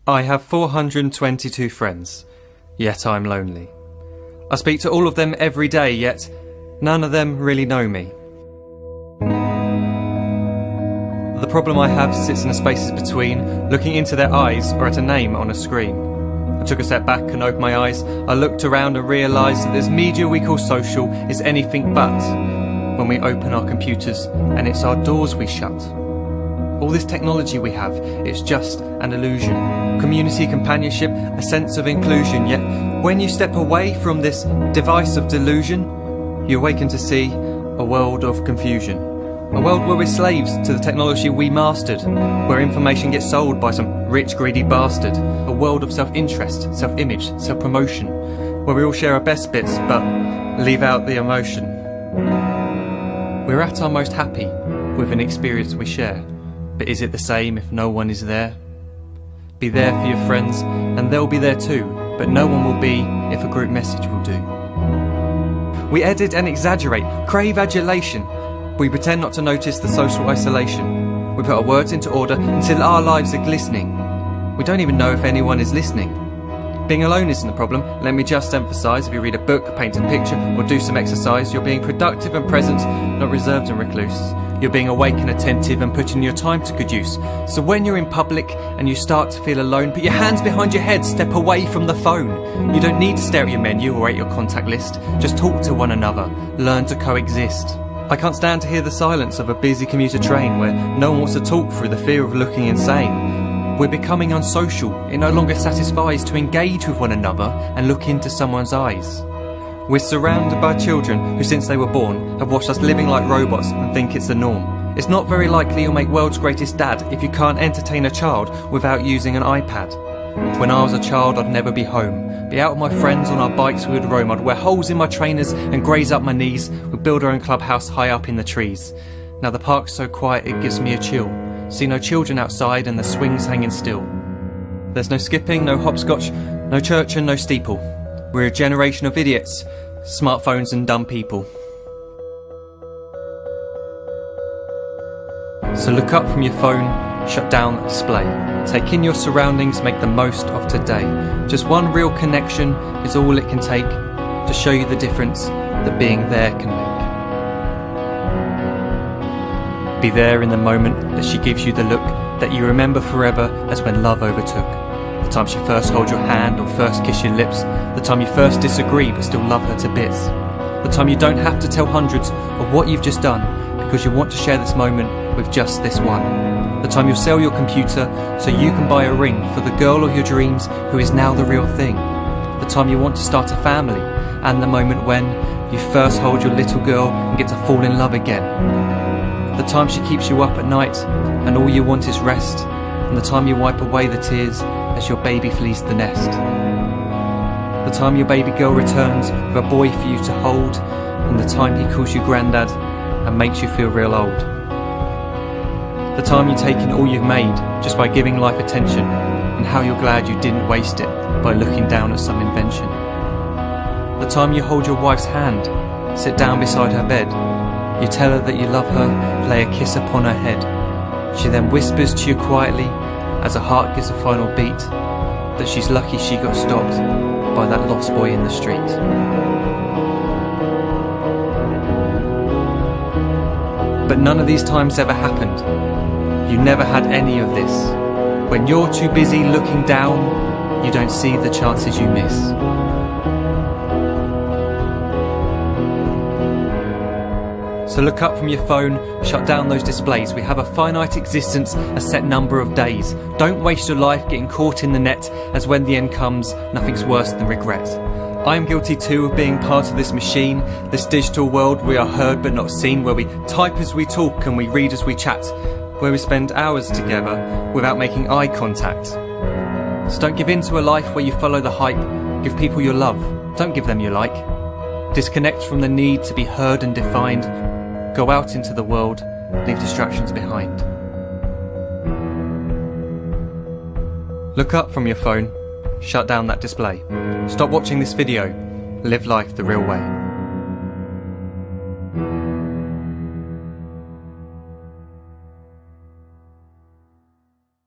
I have 422 friends, yet I'm lonely. I speak to all of them every day, yet none of them really know me. The problem I have sits in the spaces between looking into their eyes or at a name on a screen. I took a step back and opened my eyes. I looked around and realised that this media we call social is anything but when we open our computers and it's our doors we shut. All this technology we have, it's just an illusion. Community, companionship, a sense of inclusion. Yet when you step away from this device of delusion, you awaken to see a world of confusion. A world where we're slaves to the technology we mastered, where information gets sold by some rich, greedy bastard. A world of self-interest, self-image, self-promotion, where we all share our best bits but leave out the emotion. We're at our most happy with an experience we share. But is it the same if no one is there? Be there for your friends, and they'll be there too, but no one will be if a group message will do. We edit and exaggerate, crave adulation. We pretend not to notice the social isolation. We put our words into order until our lives are glistening. We don't even know if anyone is listening. Being alone isn't the problem. Let me just emphasise, if you read a book, paint a picture, or do some exercise, you're being productive and present, not reserved and recluse. You're being awake and attentive and putting your time to good use. So when you're in public and you start to feel alone, put your hands behind your head, step away from the phone. You don't need to stare at your menu or at your contact list. Just talk to one another. Learn to coexist. I can't stand to hear the silence of a busy commuter train where no one wants to talk through the fear of looking insane. We're becoming unsocial. It no longer satisfies to engage with one another and look into someone's eyes. We're surrounded by children who, since they were born, have watched us living like robots and think it's the norm. It's not very likely you'll make world's greatest dad if you can't entertain a child without using an iPad. When I was a child, I'd never be home. Be out with my friends on our bikes, we would roam. I'd wear holes in my trainers and graze up my knees. We'd build our own clubhouse high up in the trees. Now the park's so quiet it gives me a chill. See no children outside and the swings hanging still. There's no skipping, no hopscotch, no church and no steeple. We're a generation of idiots, smartphones and dumb people. So look up from your phone, shut down the display. Take in your surroundings, make the most of today. Just one real connection is all it can take to show you the difference that being there can make. Be there in the moment that she gives you the look that you remember forever as when love overtook. The time she first holds your hand or first kiss your lips. The time you first disagree but still love her to bits. The time you don't have to tell hundreds of what you've just done because you want to share this moment with just this one. The time you'll sell your computer so you can buy a ring for the girl of your dreams who is now the real thing. The time you want to start a family, and the moment when you first hold your little girl and get to fall in love again. The time she keeps you up at night and all you want is rest, and the time you wipe away the tears as your baby flees the nest. The time your baby girl returns with a boy for you to hold, and the time he calls you granddad and makes you feel real old. The time you take in all you've made just by giving life attention, and how you're glad you didn't waste it by looking down at some invention. The time you hold your wife's hand, sit down beside her bed, you tell her that you love her, lay a kiss upon her head. She then whispers to you quietly, as her heart gives a final beat, that she's lucky she got stopped by that lost boy in the street. But none of these times ever happened. You never had any of this. When you're too busy looking down, you don't see the chances you miss. So look up from your phone, shut down those displays. We have a finite existence, a set number of days. Don't waste your life getting caught in the net, as when the end comes, nothing's worse than regret. I am guilty too of being part of this machine, this digital world we are heard but not seen, where we type as we talk and we read as we chat, where we spend hours together without making eye contact. So don't give in to a life where you follow the hype. Give people your love, don't give them your like. Disconnect from the need to be heard and defined. Go out into the world, leave distractions behind. Look up from your phone, shut down that display. Stop watching this video, live life the real way.